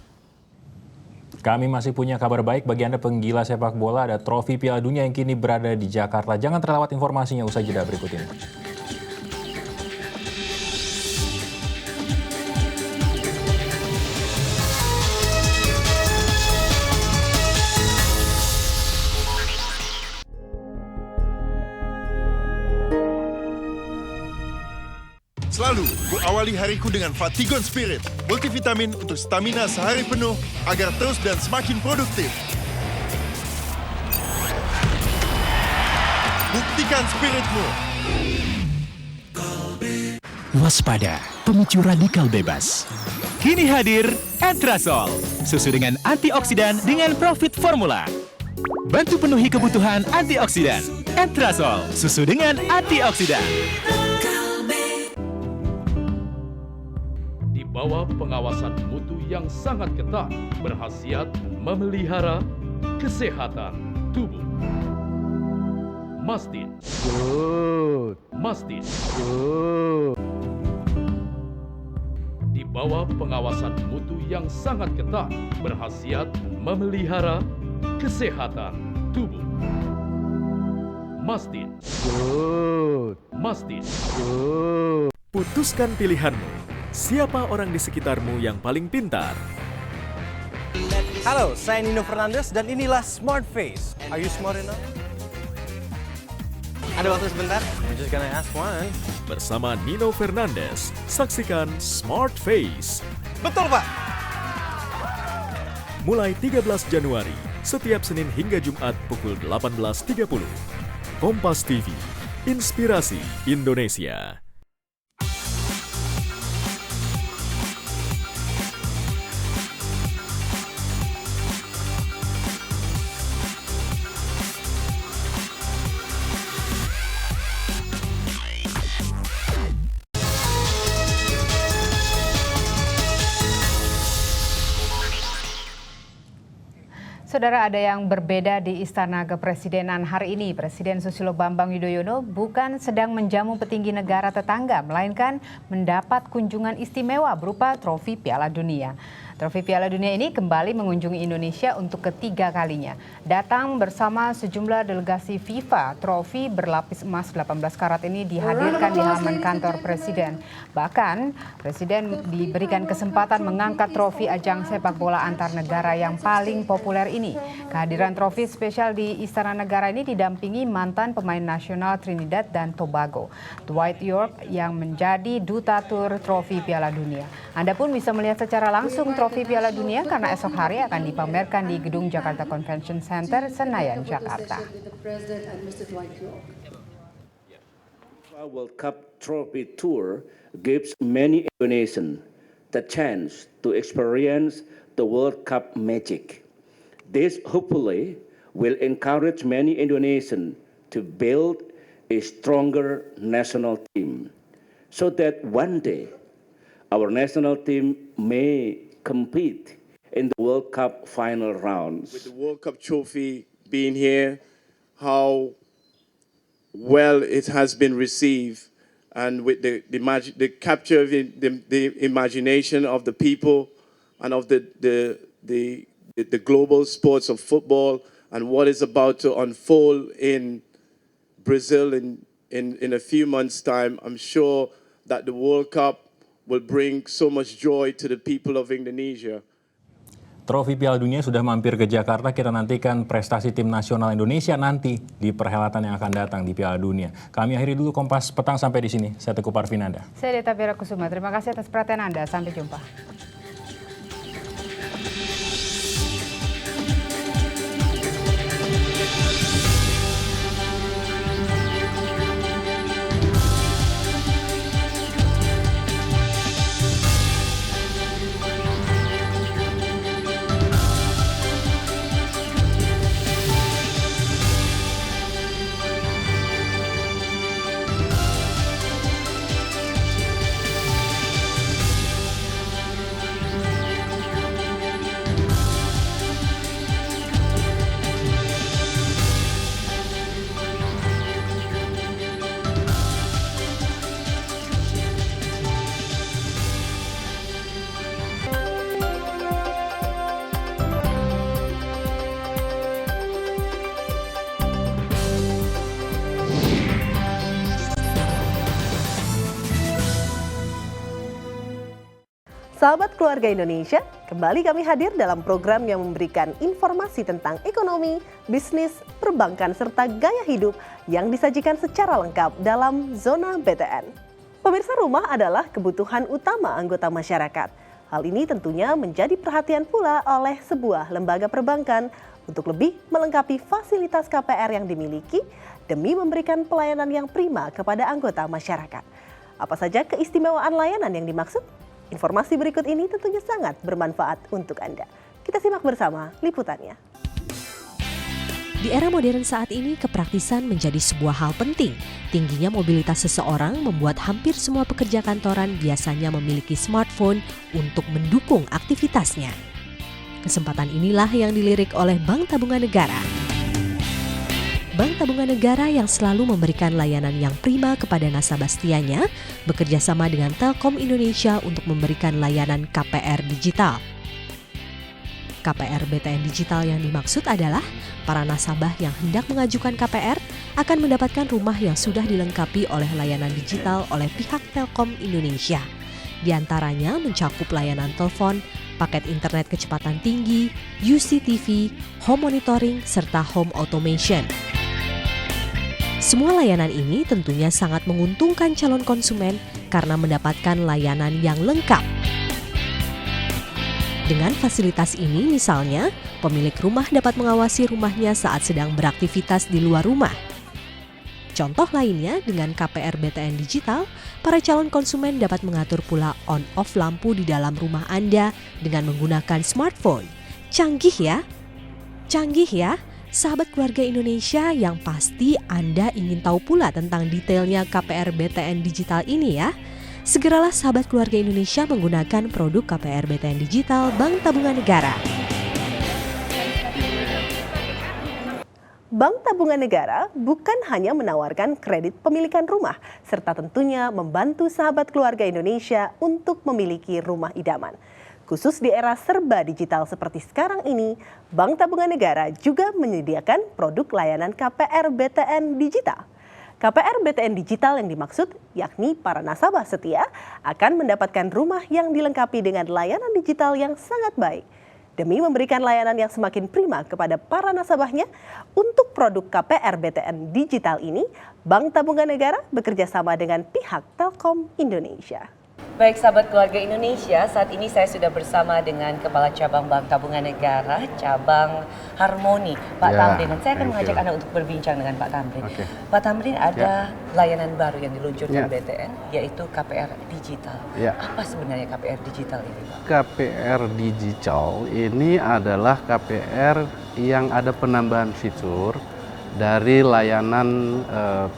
Kami masih punya kabar baik bagi Anda penggila sepak bola. Ada trofi Piala Dunia yang kini berada di Jakarta. Jangan terlewat informasinya usai jeda berikut ini. Selalu kuawali hariku dengan Fatigon Spirit, multivitamin untuk stamina sehari penuh agar terus dan semakin produktif. Buktikan spiritmu. Waspada, pemicu radikal bebas. Kini hadir Entrasol, susu dengan antioksidan dengan profit formula. Bantu penuhi kebutuhan antioksidan. Entrasol, susu dengan antioksidan. Bawah pengawasan mutu yang sangat ketat, berkhasiat memelihara kesehatan tubuh. Mastin. Good. Mastin. Good. Di bawah pengawasan mutu yang sangat ketat, berkhasiat memelihara kesehatan tubuh. Mastin. Good. Mastin. Good. Putuskan pilihanmu. Siapa orang di sekitarmu yang paling pintar? Halo, saya Nino Fernandes dan inilah Smart Face. Are you smart enough? Ada waktu sebentar? I'm just gonna ask one. Bersama Nino Fernandes, saksikan Smart Face. Betul, Pak. Mulai 13 Januari, setiap Senin hingga Jumat pukul 18.30. Kompas TV, Inspirasi Indonesia. Saudara, ada yang berbeda di Istana Kepresidenan hari ini. Presiden Susilo Bambang Yudhoyono bukan sedang menjamu petinggi negara tetangga, melainkan mendapat kunjungan istimewa berupa trofi Piala Dunia. Trofi Piala Dunia ini kembali mengunjungi Indonesia untuk ketiga kalinya. Datang bersama sejumlah delegasi FIFA, trofi berlapis emas 18 karat ini dihadirkan di halaman kantor Presiden. Bahkan, Presiden diberikan kesempatan mengangkat trofi ajang sepak bola antar negara yang paling populer ini. Kehadiran trofi spesial di Istana Negara ini didampingi mantan pemain nasional Trinidad dan Tobago, Dwight Yorke, yang menjadi duta tur trofi Piala Dunia. Anda pun bisa melihat secara langsung trofi Piala Dunia karena esok hari akan dipamerkan di Gedung Jakarta Convention Center, Senayan, Jakarta. World Cup Trophy Tour gives many Indonesians the chance to experience the World Cup magic. This hopefully will encourage many Indonesians to build a stronger national team, so that one day our national team may compete in the World Cup final rounds. With the World Cup trophy being here, how well it has been received, and with the capture of the imagination of the people and of the global sports of football, and what is about to unfold in Brazil in a few months' time, I'm sure that the World Cup will bring so much joy to the people of Indonesia. Trofi Piala Dunia sudah mampir ke Jakarta, kita nantikan prestasi tim nasional Indonesia nanti di perhelatan yang akan datang di Piala Dunia. Kami akhiri dulu Kompas Petang sampai di sini. Saya Teguh Parvinanda. Saya Deta Bira Kusuma. Terima kasih atas perhatian Anda. Sampai jumpa. Sahabat keluarga Indonesia, kembali kami hadir dalam program yang memberikan informasi tentang ekonomi, bisnis, perbankan, serta gaya hidup yang disajikan secara lengkap dalam Zona BTN. Pemirsa, rumah adalah kebutuhan utama anggota masyarakat. Hal ini tentunya menjadi perhatian pula oleh sebuah lembaga perbankan untuk lebih melengkapi fasilitas KPR yang dimiliki demi memberikan pelayanan yang prima kepada anggota masyarakat. Apa saja keistimewaan layanan yang dimaksud? Informasi berikut ini tentunya sangat bermanfaat untuk Anda. Kita simak bersama liputannya. Di era modern saat ini, kepraktisan menjadi sebuah hal penting. Tingginya mobilitas seseorang membuat hampir semua pekerja kantoran biasanya memiliki smartphone untuk mendukung aktivitasnya. Kesempatan inilah yang dilirik oleh Bank Tabungan Negara. Bank Tabungan Negara yang selalu memberikan layanan yang prima kepada nasabah setianya bekerja sama dengan Telkom Indonesia untuk memberikan layanan KPR digital. KPR BTN digital yang dimaksud adalah para nasabah yang hendak mengajukan KPR akan mendapatkan rumah yang sudah dilengkapi oleh layanan digital oleh pihak Telkom Indonesia. Di antaranya mencakup layanan telepon, paket internet kecepatan tinggi, UCTV, home monitoring, serta home automation. Semua layanan ini tentunya sangat menguntungkan calon konsumen karena mendapatkan layanan yang lengkap. Dengan fasilitas ini misalnya, pemilik rumah dapat mengawasi rumahnya saat sedang beraktivitas di luar rumah. Contoh lainnya, dengan KPR BTN Digital, para calon konsumen dapat mengatur pula on-off lampu di dalam rumah Anda dengan menggunakan smartphone. Canggih ya? Canggih ya? Sahabat keluarga Indonesia, yang pasti Anda ingin tahu pula tentang detailnya KPR BTN Digital ini ya. Segeralah sahabat keluarga Indonesia menggunakan produk KPR BTN Digital Bank Tabungan Negara. Bank Tabungan Negara bukan hanya menawarkan kredit pemilikan rumah, serta tentunya membantu sahabat keluarga Indonesia untuk memiliki rumah idaman. Khusus di era serba digital seperti sekarang ini, Bank Tabungan Negara juga menyediakan produk layanan KPR BTN Digital. KPR BTN Digital yang dimaksud yakni para nasabah setia akan mendapatkan rumah yang dilengkapi dengan layanan digital yang sangat baik. Demi memberikan layanan yang semakin prima kepada para nasabahnya, untuk produk KPR BTN Digital ini, Bank Tabungan Negara bekerja sama dengan pihak Telkom Indonesia. Baik sahabat keluarga Indonesia, saat ini saya sudah bersama dengan Kepala Cabang Bank Tabungan Negara, Cabang Harmoni, Pak Tamrin. Dan saya akan mengajak Anda untuk berbincang dengan Pak Tamrin. Pak Tamrin, ada layanan baru yang diluncurkan BTN, yaitu KPR Digital. Apa sebenarnya KPR Digital ini, Pak? KPR Digital ini adalah KPR yang ada penambahan fitur dari layanan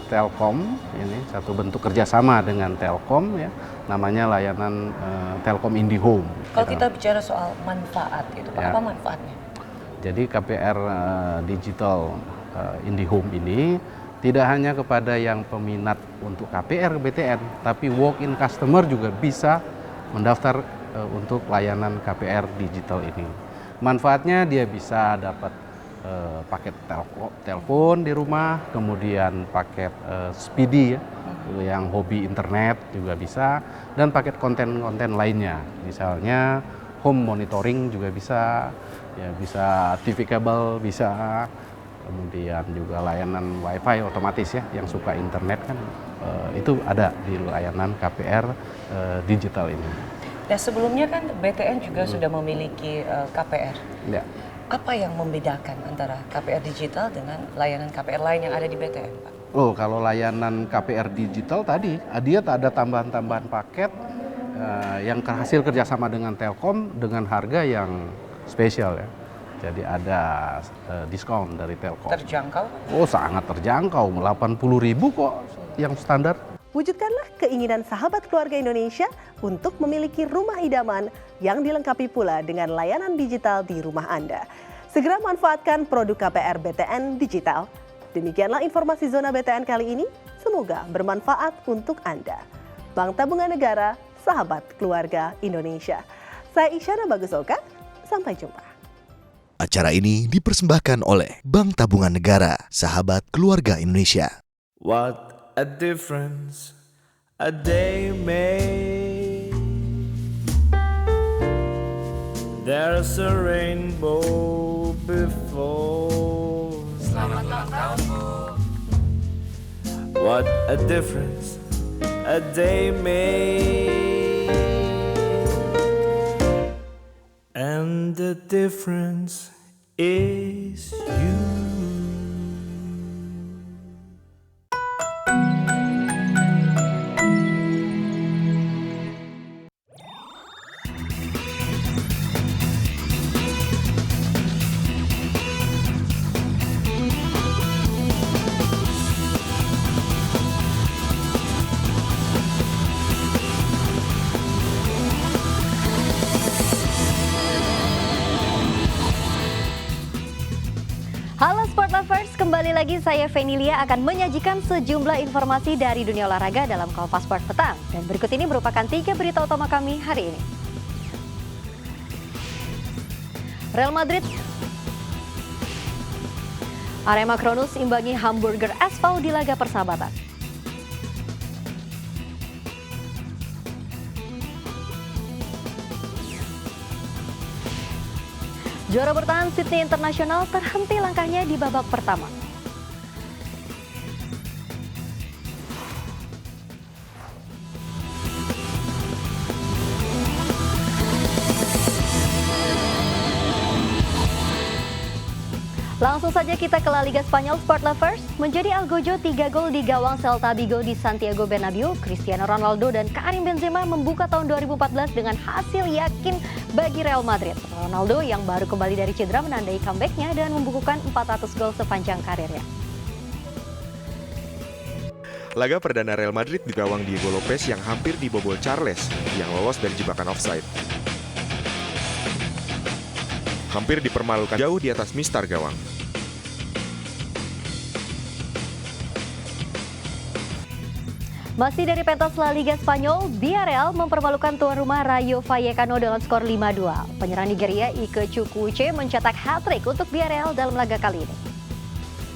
Telkom, ini satu bentuk kerjasama dengan Telkom ya, namanya layanan Telkom IndiHome. Kalau kita bicara soal manfaat itu, Pak, apa manfaatnya? Jadi KPR Digital IndiHome ini tidak hanya kepada yang peminat untuk KPR BTN, tapi walk-in customer juga bisa mendaftar untuk layanan KPR Digital ini. Manfaatnya dia bisa dapat paket telepon di rumah, kemudian paket speedy ya, yang hobi internet juga bisa, dan paket konten-konten lainnya, misalnya home monitoring juga bisa, ya bisa TV kabel bisa, kemudian juga layanan wifi otomatis ya, yang suka internet kan itu ada di layanan KPR Digital ini. Nah sebelumnya kan BTN juga sudah memiliki KPR. Ya. Apa yang membedakan antara KPR Digital dengan layanan KPR lain yang ada di BTN, Pak? Oh, kalau layanan KPR Digital tadi, dia ada tambahan-tambahan paket yang hasil kerjasama dengan Telkom dengan harga yang spesial ya. Jadi ada diskon dari Telkom. Terjangkau? Oh, sangat terjangkau, 80.000 kok yang standar. Wujudkanlah keinginan sahabat keluarga Indonesia untuk memiliki rumah idaman yang dilengkapi pula dengan layanan digital di rumah Anda. Segera manfaatkan produk KPR BTN Digital. Demikianlah informasi Zona BTN kali ini. Semoga bermanfaat untuk Anda. Bank Tabungan Negara, sahabat keluarga Indonesia. Saya Isyana Bagusoka, sampai jumpa. Acara ini dipersembahkan oleh Bank Tabungan Negara, sahabat keluarga Indonesia. What a difference a day made. There's a rainbow before. Selamat ulang tahun, Bu. What a difference a day made. And the difference is you. Halo Sport Lovers, kembali lagi saya Venilia akan menyajikan sejumlah informasi dari dunia olahraga dalam Kompas Sport Petang. Dan berikut ini merupakan 3 berita utama kami hari ini. Real Madrid, Arema Kronus imbangi Hamburger SV di laga persahabatan. Juara bertahan Sydney International terhenti langkahnya di babak pertama. Langsung saja kita ke La Liga Spanyol, Sport Lovers. Menjadi algojo 3 gol di gawang Celta Vigo di Santiago Bernabeu, Cristiano Ronaldo dan Karim Benzema membuka tahun 2014 dengan hasil yakin bagi Real Madrid. Ronaldo yang baru kembali dari cedera menandai comeback-nya dan membukukan 400 gol sepanjang karirnya. Laga perdana Real Madrid di gawang Diego Lopez yang hampir dibobol Charles yang lolos dari jebakan offside. Hampir dipermalukan jauh di atas mistar gawang. Masih dari pentas La Liga Spanyol, Villarreal mempermalukan tuan rumah Rayo Vallecano dengan skor 5-2. Penyerang Nigeria Ike Chukwueze mencetak hat-trick untuk Villarreal dalam laga kali ini.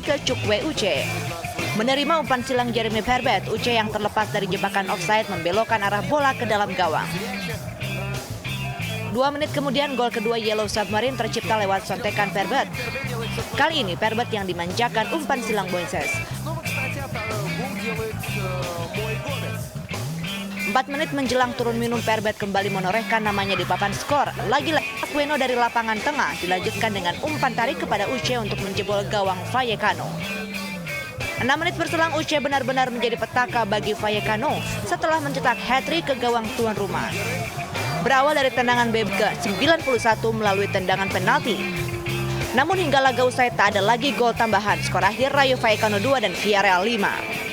Ike Chukwueze menerima umpan silang Jeremy Verbet. Uche yang terlepas dari jebakan offside membelokkan arah bola ke dalam gawang. 2 menit kemudian gol kedua Yellow Submarine tercipta lewat sontekan Verbet. Kali ini Verbet yang dimanjakan umpan silang Moises. 4 menit menjelang turun minum, Perbet kembali menorehkan namanya di papan skor. Lagi-lagi Aquino dari lapangan tengah dilanjutkan dengan umpan tarik kepada Uche untuk menjebol gawang Vallecano. 6 menit berselang, Uche benar-benar menjadi petaka bagi Vallecano setelah mencetak hat-trick ke gawang tuan rumah. Berawal dari tendangan babak ke-91 melalui tendangan penalti. Namun hingga laga usai tak ada lagi gol tambahan. Skor akhir Rayo Vallecano 2 dan Villarreal 5.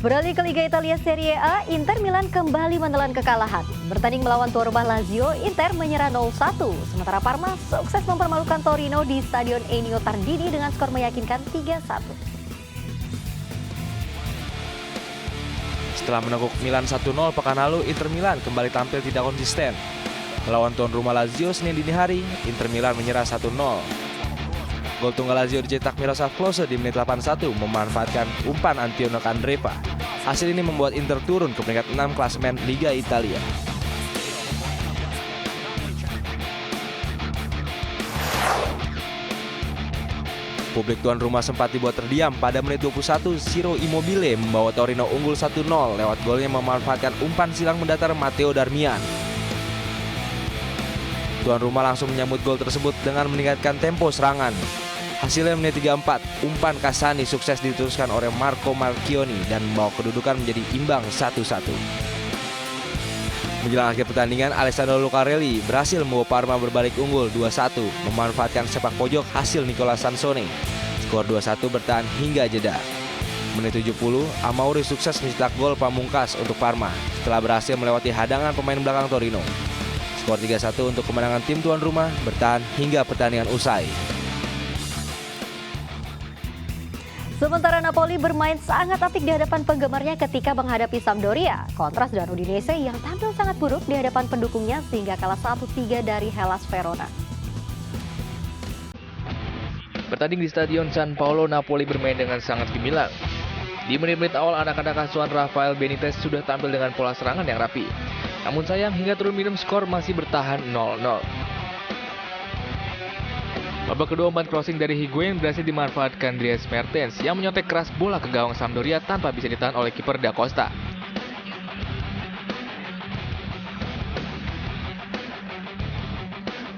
Beralih ke Liga Italia Serie A, Inter Milan kembali menelan kekalahan. Bertanding melawan tuan rumah Lazio, Inter menyerah 0-1. Sementara Parma sukses mempermalukan Torino di Stadion Ennio Tardini dengan skor meyakinkan 3-1. Setelah meneguk Milan 1-0 pekan lalu, Inter Milan kembali tampil tidak konsisten. Melawan tuan rumah Lazio Senin dini hari, Inter Milan menyerah 1-0. Gol tunggal Lazio dicetak Miroslav Klose di menit 81 memanfaatkan umpan Antonio Candreva. Hasil ini membuat Inter turun ke peringkat 6 klasemen Liga Italia. Publik tuan rumah sempat dibuat terdiam pada menit 21. Ciro Immobile membawa Torino unggul 1-0 lewat golnya memanfaatkan umpan silang mendatar Matteo Darmian. Tuan rumah langsung menyambut gol tersebut dengan meningkatkan tempo serangan. Hasilnya menit 34, umpan Cassani sukses diteruskan oleh Marco Marchioni dan membawa kedudukan menjadi imbang 1-1. Menjelang akhir pertandingan, Alessandro Lucarelli berhasil membawa Parma berbalik unggul 2-1, memanfaatkan sepak pojok hasil Nicola Sansone. Skor 2-1 bertahan hingga jeda. Menit 70, Amauri sukses mencetak gol pamungkas untuk Parma setelah berhasil melewati hadangan pemain belakang Torino. Skor 3-1 untuk kemenangan tim tuan rumah bertahan hingga pertandingan usai. Sementara Napoli bermain sangat apik di hadapan penggemarnya ketika menghadapi Sampdoria. Kontras dengan Udinese yang tampil sangat buruk di hadapan pendukungnya sehingga kalah 1-3 dari Hellas Verona. Bertanding di Stadion San Paolo, Napoli bermain dengan sangat gemilang. Di menit-menit awal, anak-anak asuhan Rafael Benitez sudah tampil dengan pola serangan yang rapi. Namun sayang, hingga turun minum skor masih bertahan 0-0. Babak kedua, umpan crossing dari Higuain berhasil dimanfaatkan Dries Mertens yang menyontek keras bola ke gawang Sampdoria tanpa bisa ditahan oleh kiper Da Costa.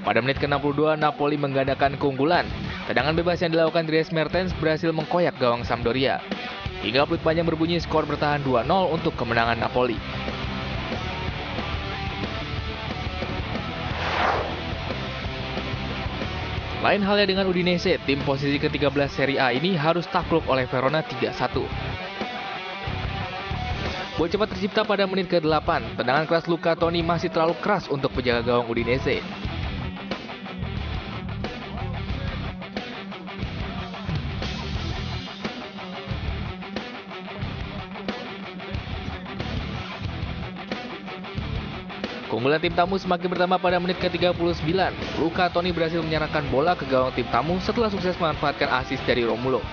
Pada menit ke-62, Napoli menggandakan keunggulan. Tendangan bebas yang dilakukan Dries Mertens berhasil mengkoyak gawang Sampdoria. Hingga peluit panjang berbunyi, skor bertahan 2-0 untuk kemenangan Napoli. Lain halnya dengan Udinese, tim posisi ke-13 Serie A ini harus takluk oleh Verona 3-1. Gol cepat tercipta pada menit ke-8. Tendangan keras Luca Toni masih terlalu keras untuk penjaga gawang Udinese. Keunggulan tim tamu semakin bertambah pada menit ke-39. Luca Toni berhasil menyerahkan bola ke gawang tim tamu setelah sukses memanfaatkan assist dari Romulo.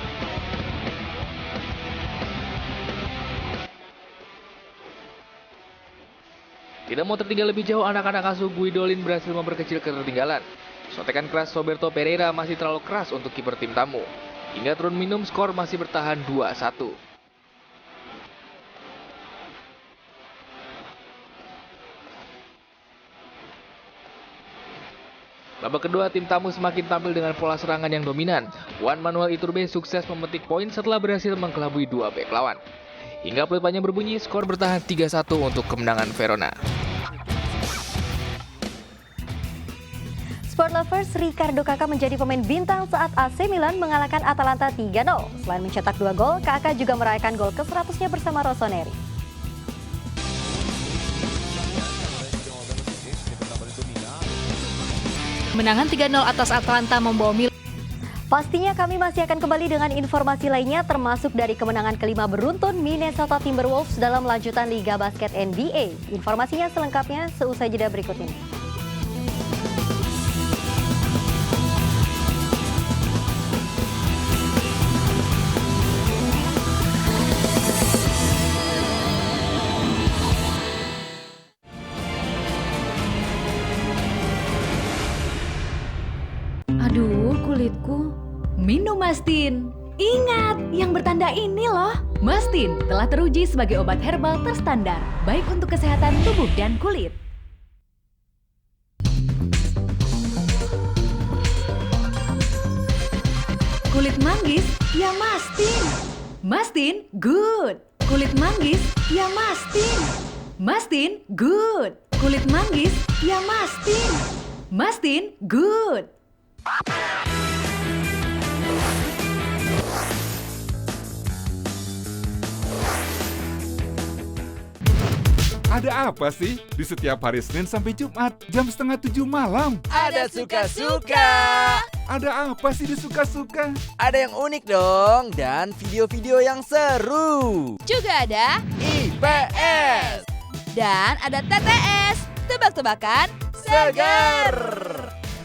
Tidak mau tertinggal lebih jauh, anak-anak asuh Guidolin berhasil memperkecil ketertinggalan. Sotekan keras Roberto Pereira masih terlalu keras untuk kiper tim tamu. Hingga turun minum, skor masih bertahan 2-1. Babak kedua, tim tamu semakin tampil dengan pola serangan yang dominan. Juan Manuel Iturbe sukses memetik poin setelah berhasil mengkelabui 2 bek lawan. Hingga peluit panjang berbunyi, skor bertahan 3-1 untuk kemenangan Verona. Sport lovers, Ricardo Kakak menjadi pemain bintang saat AC Milan mengalahkan Atalanta 3-0. Selain mencetak 2 gol, Kakak juga merayakan gol ke-100-nya bersama Rossoneri. Kemenangan 3-0 atas Atalanta membawa Milan. Pastinya kami masih akan kembali dengan informasi lainnya termasuk dari kemenangan kelima beruntun Minnesota Timberwolves dalam lanjutan Liga Basket NBA. Informasinya selengkapnya seusai jeda berikut ini. Aduh, kulitku. Minum Mastin. Ingat, yang bertanda ini loh. Mastin telah teruji sebagai obat herbal terstandar, baik untuk kesehatan tubuh dan kulit. Kulit manggis, ya Mastin. Mastin, good. Kulit manggis, ya Mastin. Mastin, good. Kulit manggis, ya Mastin. Mastin, good. Ada apa sih di setiap hari Senin sampai Jumat jam 6:30 malam? Ada suka-suka. Ada apa sih di suka-suka? Ada yang unik dong dan video-video yang seru. Juga ada IPS. Dan ada TTS, tebak-tebakan segar.